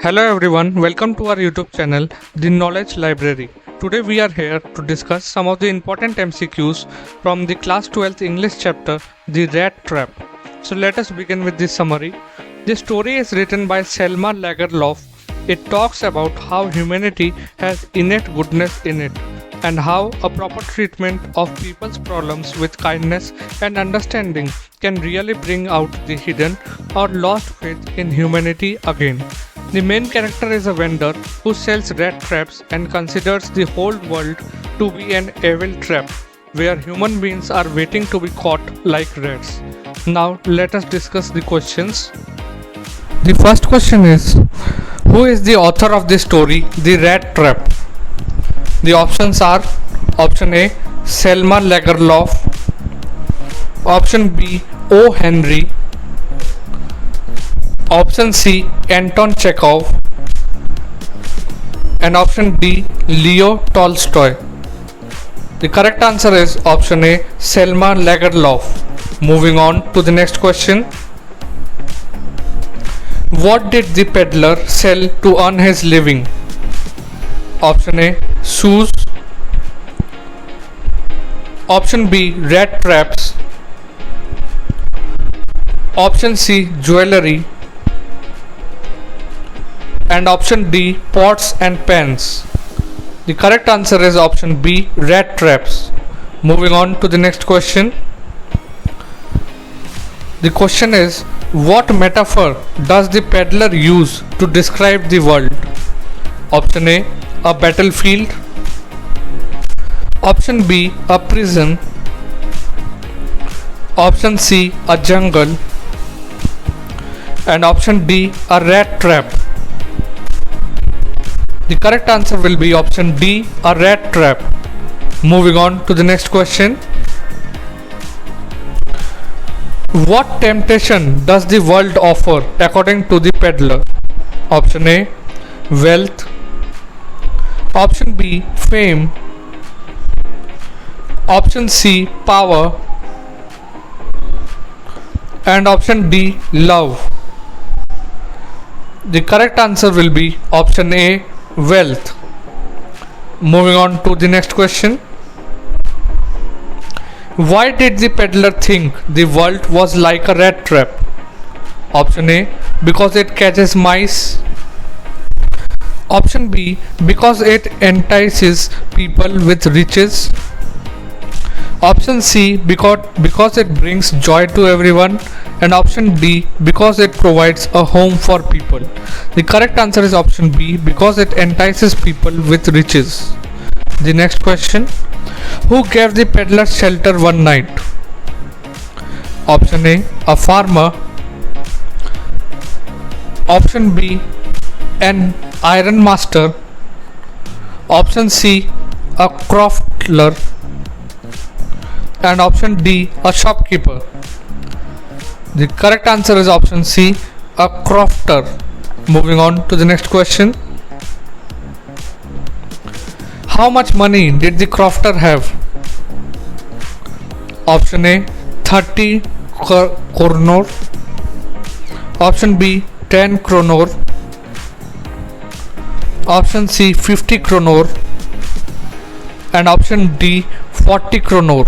Hello everyone, welcome to our YouTube channel, The Knowledge Library. Today we are here to discuss some of the important MCQs from the class 12th English chapter, The Rattrap. So let us begin with the summary. The story is written by Selma Lagerlof. It talks about how humanity has innate goodness in it and how a proper treatment of people's problems with kindness and understanding can really bring out the hidden or lost faith in humanity again. The main character is a vendor who sells rat traps and considers the whole world to be an evil trap where human beings are waiting to be caught like rats. Now let us discuss the questions. The first question is, who is the author of the story The Rat Trap? The options are option A, Selma Lagerlof, option B, O. Henry, option C, Anton Chekhov, and option D, Leo Tolstoy. The correct answer is option A, Selma Lagerlof. Moving on to the next question. What did the peddler sell to earn his living? Option A, shoes, option B, rat traps, option C, jewelry, and option D, pots and pans. The correct answer is option B, rat traps. Moving on to the next question. The question is, what metaphor does the peddler use to describe the world? Option A, a battlefield, option B, a prison, option C, a jungle, and option D, a rat trap. The correct answer will be option D, a rat trap. Moving on to the next question. What temptation does the world offer according to the peddler? Option A, wealth, option B, fame, option C, power, and option D, love. The correct answer will be option A, wealth. Moving on to the next question. Why did the peddler think the world was like a rat trap? Option A, because it catches mice, option B, because it entices people with riches, option C, because it brings joy to everyone, and option D, because it provides a home for people. The correct answer is option B, because it entices people with riches. The next question. Who gave the peddler shelter one night? Option A, farmer, option B, an iron master, option C, a crofter, and option D, a shopkeeper. The correct answer is option C, a crofter. Moving on to the next question. How much money did the crofter have? Option A, 30 kronor, option B, 10 kronor, option C, 50 kronor, and option D, 40 kronor.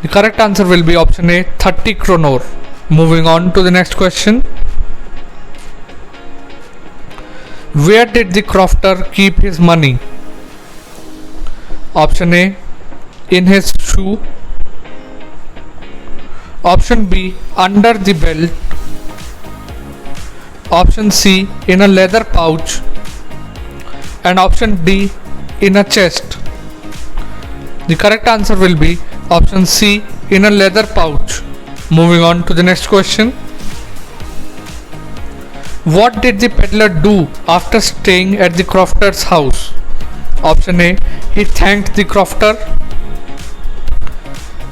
The correct answer will be option A, 30 kronor. Moving on to the next question. Where did the crofter keep his money? Option A, in his shoe, option B, under the belt, option C, in a leather pouch, and option D, in a chest. The correct answer will be option C, in a leather pouch. Moving on to the next question. What did the peddler do after staying at the crofter's house? Option A, he thanked the crofter,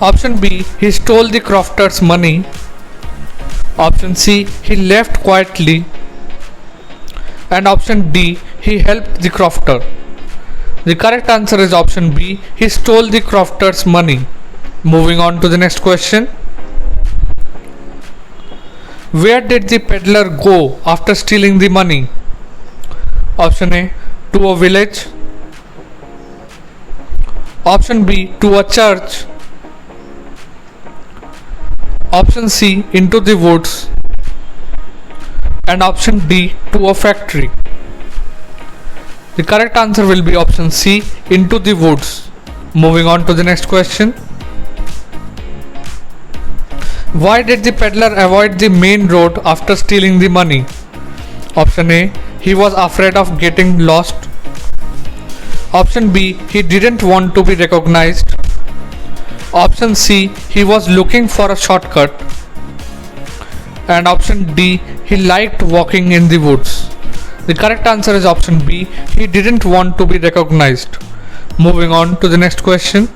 option B, he stole the crofter's money, option C, he left quietly, and option D, he helped the crofter. The correct answer is option B, he stole the crofter's money. Moving on to the next question. Where did the peddler go after stealing the money? Option A, to a village. Option B, to a church. Option C, into the woods. And option D, to a factory. The correct answer will be option C, into the woods. Moving on to the next question. Why did the peddler avoid the main road after stealing the money? Option A, he was afraid of getting lost. Option B, he didn't want to be recognized. Option C, he was looking for a shortcut. And option D, he liked walking in the woods. The correct answer is option B, he didn't want to be recognized. Moving on to the next question.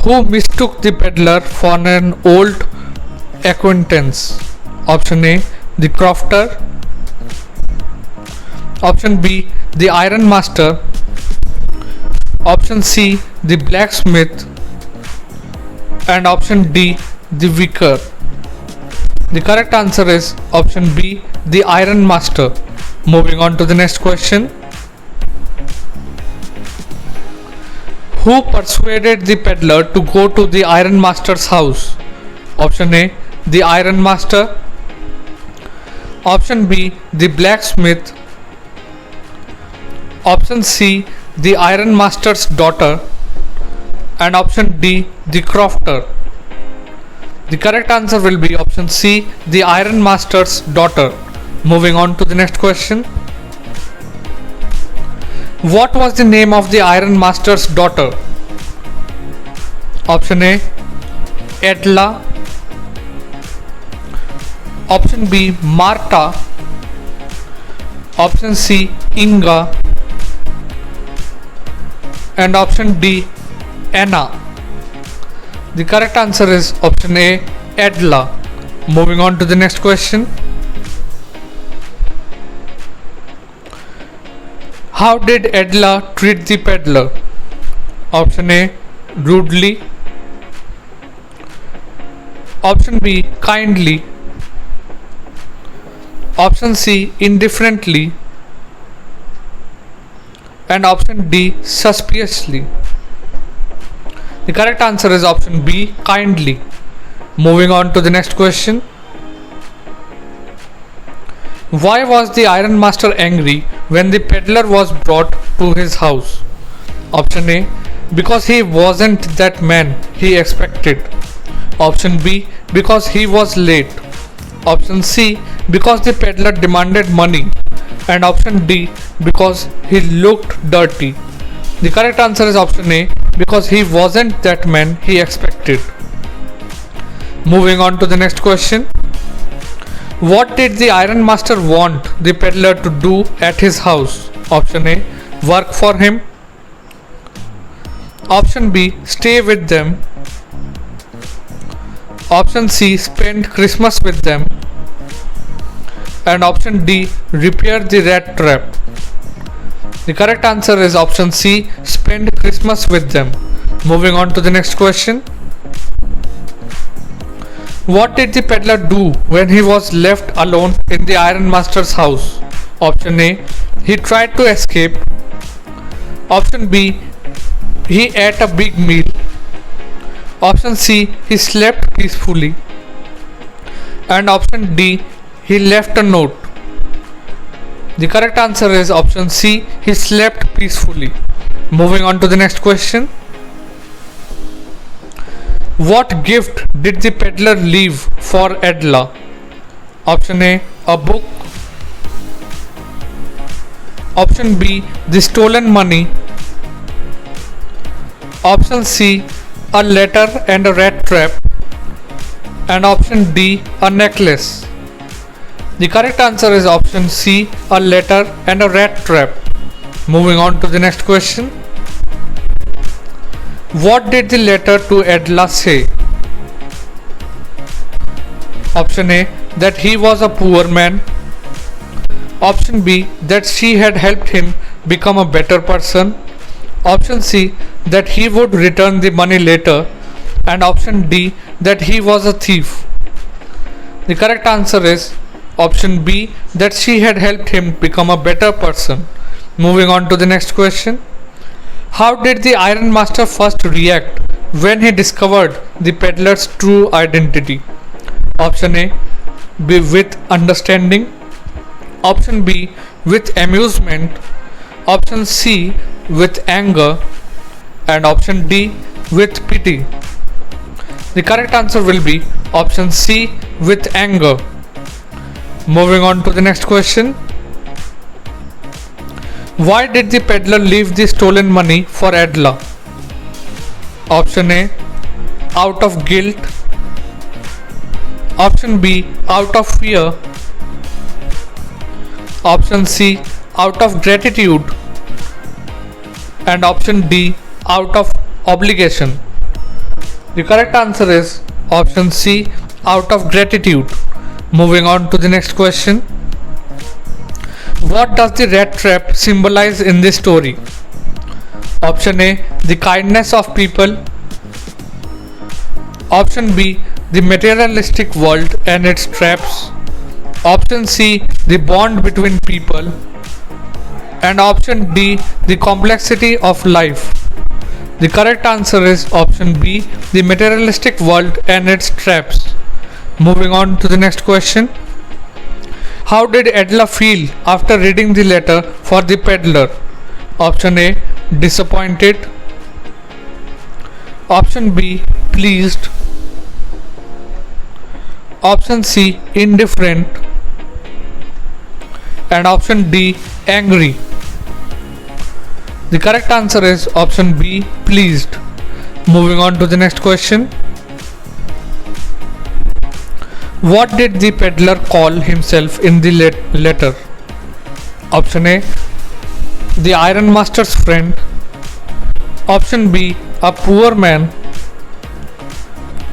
Who mistook the peddler for an old acquaintance? Option A, the crofter. Option B, the iron master. Option C, the blacksmith. And option D, the vicar. The correct answer is option B, the iron master. Moving on to the next question. Who persuaded the peddler to go to the iron master's house? Option A, the iron master. Option B, the blacksmith. Option C, the iron master's daughter. And option D, the crofter. The correct answer will be option C, the iron master's daughter. Moving on to the next question. What was the name of the iron master's daughter? Option A, Edla. Option B, Marta. Option C, Inga. And option D, Anna. The correct answer is option A, Edla. Moving on to the next question. How did Edla treat the peddler? Option A, rudely. Option B, kindly. Option C, indifferently. And option D, suspiciously. The correct answer is option B, kindly. Moving on to the next question. Why was the iron master angry when the peddler was brought to his house? Option A, because he wasn't that man he expected. Option B, because he was late. Option C, because the peddler demanded money. And option D, because he looked dirty. The correct answer is option A, because he wasn't that man he expected. Moving on to the next question. What did the iron master want the peddler to do at his house? Option A, work for him. Option B, stay with them. Option C, spend Christmas with them. And option D, repair the rat trap. The correct answer is option C, spend Christmas with them. Moving on to the next question. What did the peddler do when he was left alone in the iron master's house? Option A, he tried to escape. Option B, he ate a big meal. Option C, he slept peacefully. And option D, he left a note. The correct answer is option C, he slept peacefully. Moving on to the next question. What gift did the peddler leave for Edla? Option A, a book. Option B, the stolen money. Option C, a letter and a rat trap. And option D, a necklace. The correct answer is option C, a letter and a rat trap. Moving on to the next question. What did the letter to Edla say? Option A, that he was a poor man. Option B, that she had helped him become a better person. Option C, that he would return the money later. And option D, that he was a thief. The correct answer is option B, that she had helped him become a better person. Moving on to the next question. How did the Iron Master first react when he discovered the peddler's true identity? Option A, with understanding. Option B, with amusement. Option C, with anger. And option D, with pity. The correct answer will be option C, with anger. Moving on to the next question. Why did the peddler leave the stolen money for Adela? Option A, out of guilt. Option B, out of fear. Option C, out of gratitude. And option D, out of obligation. The correct answer is option C, out of gratitude. Moving on to the next question. What does the rat trap symbolize in this story? Option A, the kindness of people. Option B, the materialistic world and its traps. Option C, the bond between people. And option D, the complexity of life. The correct answer is option B, the materialistic world and its traps. Moving on to the next question. How did Adela feel after reading the letter for the peddler? Option A, disappointed. Option B, pleased. Option C, indifferent. And option D, angry. The correct answer is option B, pleased. Moving on to the next question. What did the peddler call himself in the letter? Option A, the Iron Master's friend. Option B, a poor man.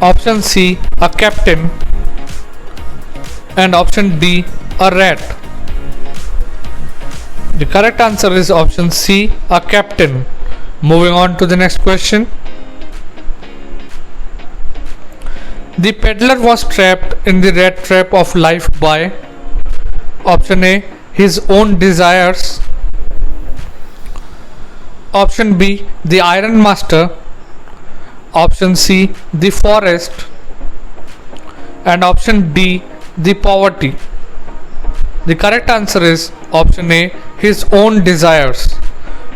Option C, a captain. And option D, a rat. The correct answer is option C, a captain. Moving on to the next question. The peddler was trapped in the rat trap of life by option A, his own desires. Option B, the Iron Master. Option C, the forest. And option D, the poverty. The correct answer is option A, his own desires.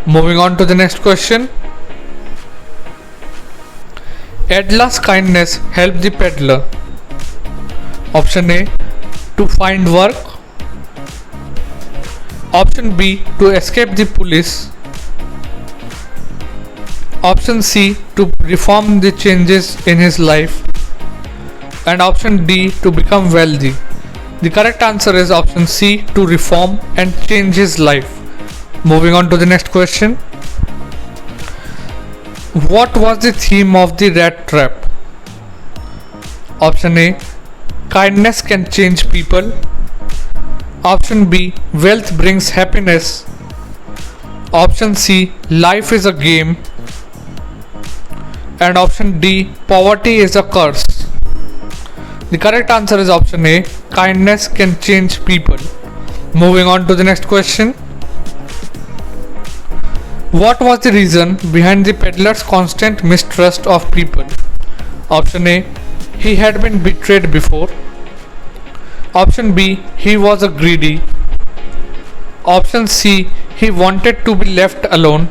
Moving on to the next question. Adela's kindness helped the peddler. Option A, to find work. Option B, to escape the police. Option C, to reform the changes in his life. And option D, to become wealthy. The correct answer is option C, to reform and change his life. Moving on to the next question. What was the theme of the rat trap? Option A, kindness can change people. Option B, wealth brings happiness. Option C, life is a game. And option D, poverty is a curse. The correct answer is option A, kindness can change people. Moving on to the next question. What was the reason behind the peddler's constant mistrust of people? Option A, he had been betrayed before. Option B, he was a greedy. Option C, he wanted to be left alone.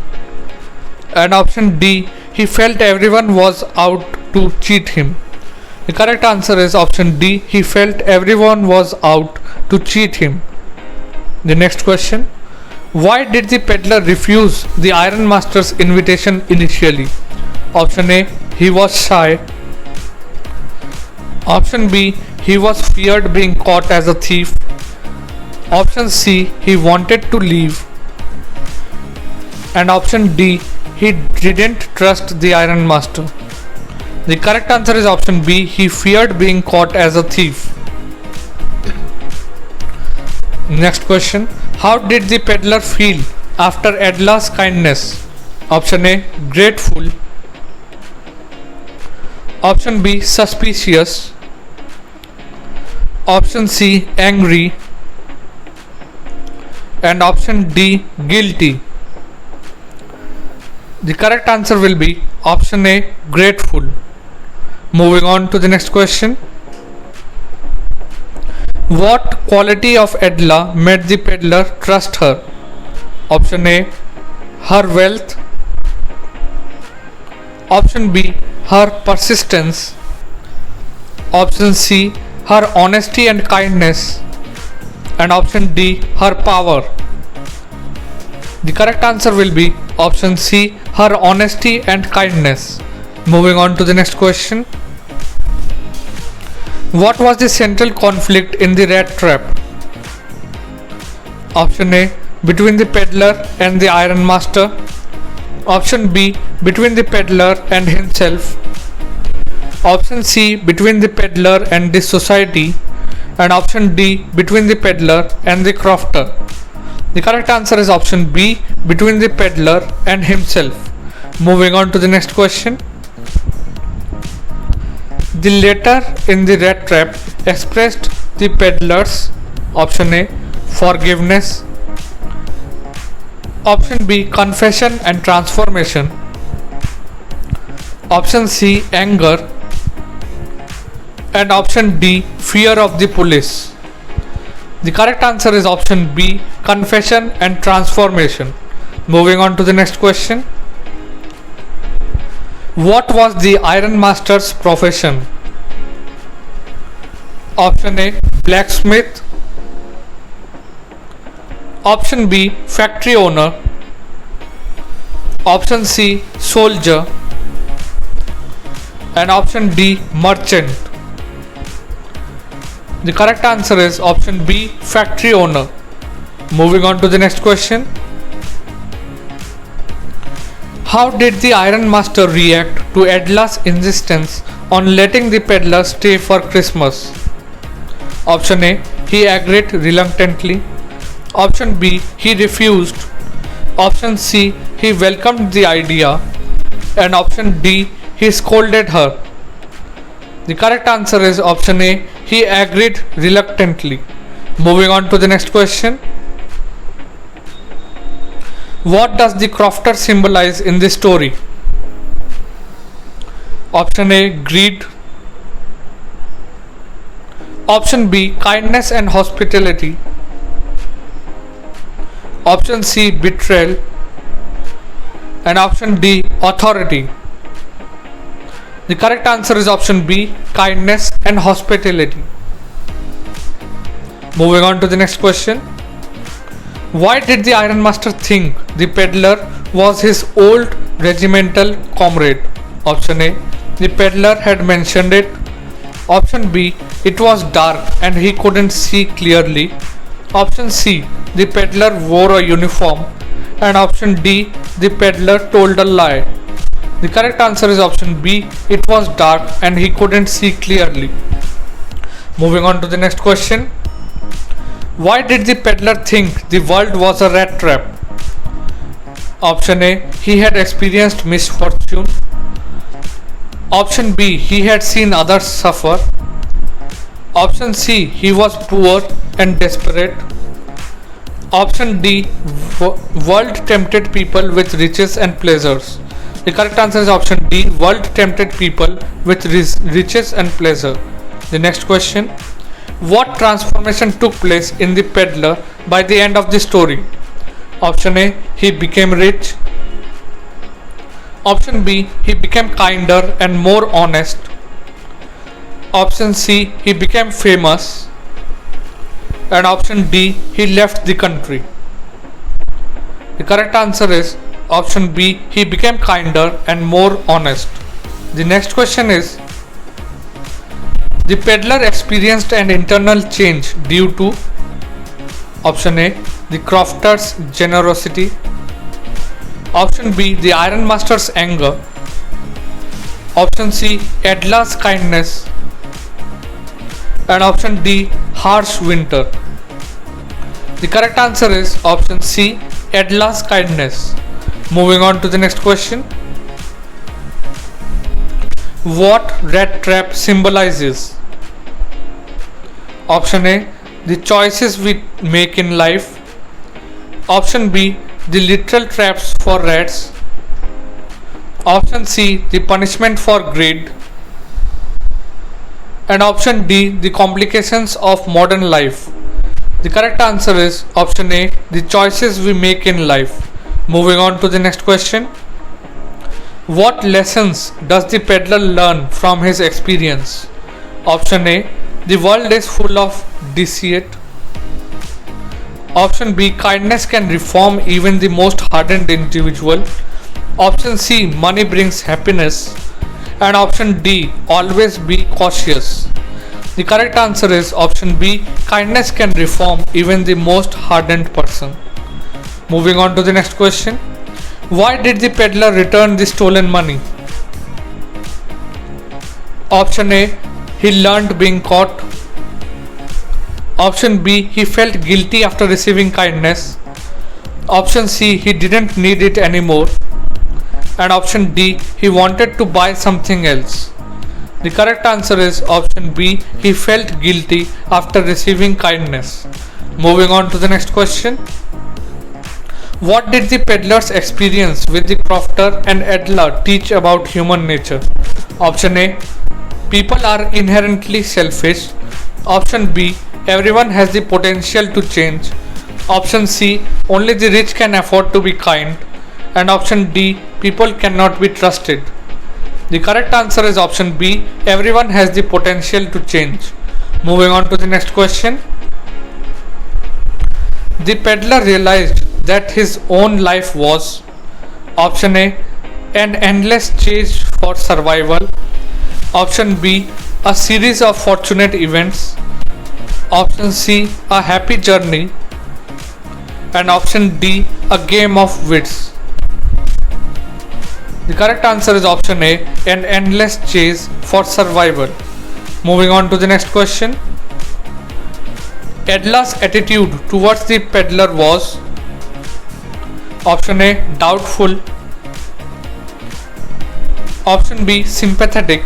And option D, he felt everyone was out to cheat him. The correct answer is option D, he felt everyone was out to cheat him. The next question. Why did the peddler refuse the Iron Master's invitation initially? Option A, he was shy. Option B, he was feared being caught as a thief. Option C, he wanted to leave. And option D, he didn't trust the Iron Master. The correct answer is option B, he feared being caught as a thief. Next question. How did the peddler feel after Adela's kindness? Option A, grateful. Option B, suspicious. Option C, angry. And option D, guilty. The correct answer will be option A, grateful. Moving on to the next question. What quality of Edla made the peddler trust her? Option A, her wealth. Option B, her persistence. Option C, her honesty and kindness. And option D, her power. The correct answer will be option C, her honesty and kindness. Moving on to the next question. What was the central conflict in the rat trap? Option A, between the peddler and the iron master. Option B, between the peddler and himself. Option C, between the peddler and the society. And option D, between the peddler and the crofter. The correct answer is option B, between the peddler and himself. Moving on to the next question. The letter in the rat trap expressed the peddler's, option A, forgiveness. Option B, confession and transformation. Option C, anger. And option D, fear of the police. The correct answer is option B, confession and transformation. Moving on to the next question. What was the iron master's profession? Option A, blacksmith. Option B, factory owner. Option C, soldier. And option D, merchant. The correct answer is option B, factory owner. Moving on to the next question. How did the iron master react to Edla's insistence on letting the peddler stay for Christmas? Option A, he agreed reluctantly. Option B, he refused. Option C, he welcomed the idea. And option D, he scolded her. The correct answer is option A, he agreed reluctantly. Moving on to the next question. What does the crofter symbolize in this story? Option A, greed. Option B, kindness and hospitality. Option C, betrayal. And option D, authority. The correct answer is option B, kindness and hospitality. Moving on to the next question. Why did the iron master think the peddler was his old regimental comrade? Option A, the peddler had mentioned it. Option B, it was dark and he couldn't see clearly. Option C, the peddler wore a uniform. And option D, the peddler told a lie. The correct answer is option B, it was dark and he couldn't see clearly. Moving on to the next question. Why did the peddler think the world was a rat trap? Option A, he had experienced misfortune. Option B, he had seen others suffer. Option C, he was poor and desperate. Option D, world tempted people with riches and pleasures. The correct answer is option D, world tempted people with riches and pleasure. The next question. What transformation took place in the peddler by the end of the story? Option A, he became rich. Option B, he became kinder and more honest. Option C, he became famous. And option D, he left the country. The correct answer is option B, he became kinder and more honest. The next question is, the peddler experienced an internal change due to option A, the crofter's generosity. Option B, the iron master's anger. Option C, Edla's kindness. And option D, harsh winter. The correct answer is option C, Edla's kindness. Moving on to the next question. What rat trap symbolizes? Option A, the choices we make in life. Option B, the literal traps for rats. Option C, the punishment for greed. And option D, the complications of modern life. The correct answer is option A, the choices we make in life. Moving on to the next question. What lessons does the peddler learn from his experience? Option A, the world is full of deceit. Option B, kindness can reform even the most hardened individual. Option C, money brings happiness. And option D, always be cautious. The correct answer is option B, kindness can reform even the most hardened person. Moving on to the next question. Why did the peddler return the stolen money? Option A, he learned being caught. Option B, he felt guilty after receiving kindness. Option C, he didn't need it anymore. And option D, he wanted to buy something else. The correct answer is option B, he felt guilty after receiving kindness. Moving on to the next question. What did the peddler's experience with the crofter and Adler teach about human nature? Option A, people are inherently selfish. Option B, everyone has the potential to change. Option C, only the rich can afford to be kind. And option D, people cannot be trusted. The correct answer is option B, everyone has the potential to change. Moving on to the next question. The peddler realized that his own life was option A, an endless chase for survival. Option B, a series of fortunate events. Option C, a happy journey. And option D, a game of wits. The correct answer is option A, an endless chase for survival. Moving on to the next question. Adler's attitude towards the peddler was option A, doubtful. Option B, sympathetic.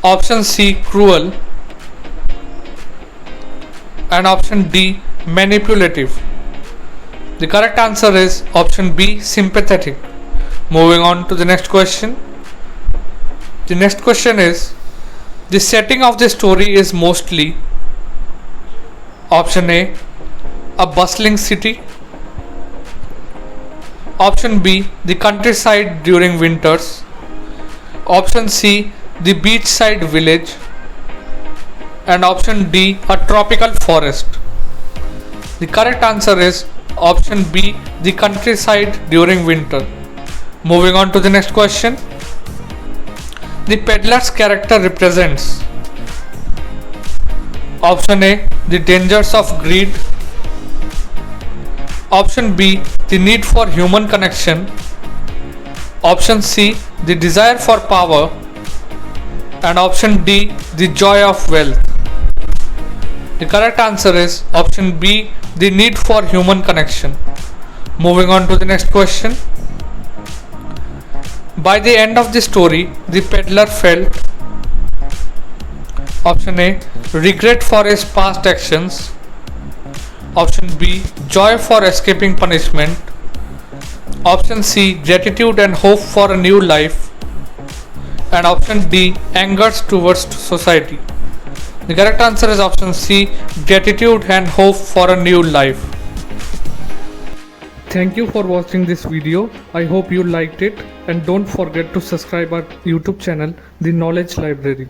Option C, cruel. And option D, manipulative. The correct answer is option B, sympathetic. Moving on to the next question. The next question is, the setting of the story is mostly option A, a bustling city. Option B, the countryside during winters. Option C, the beachside village. And option D, a tropical forest. The correct answer is option B, the countryside during winter. Moving on to the next question. The peddler's character represents option A, the dangers of greed. Option B, the need for human connection. Option C, the desire for power. And option D, the joy of wealth. The correct answer is option B, the need for human connection. Moving on to the next question. By the end of the story, the peddler felt option A, regret for his past actions. Option B, joy for escaping punishment. Option C, gratitude and hope for a new life. And option D, anger towards society. The correct answer is option C, gratitude and hope for a new life. Thank you for watching this video. I hope you liked it, and don't forget to subscribe our YouTube channel, The Knowledge Library.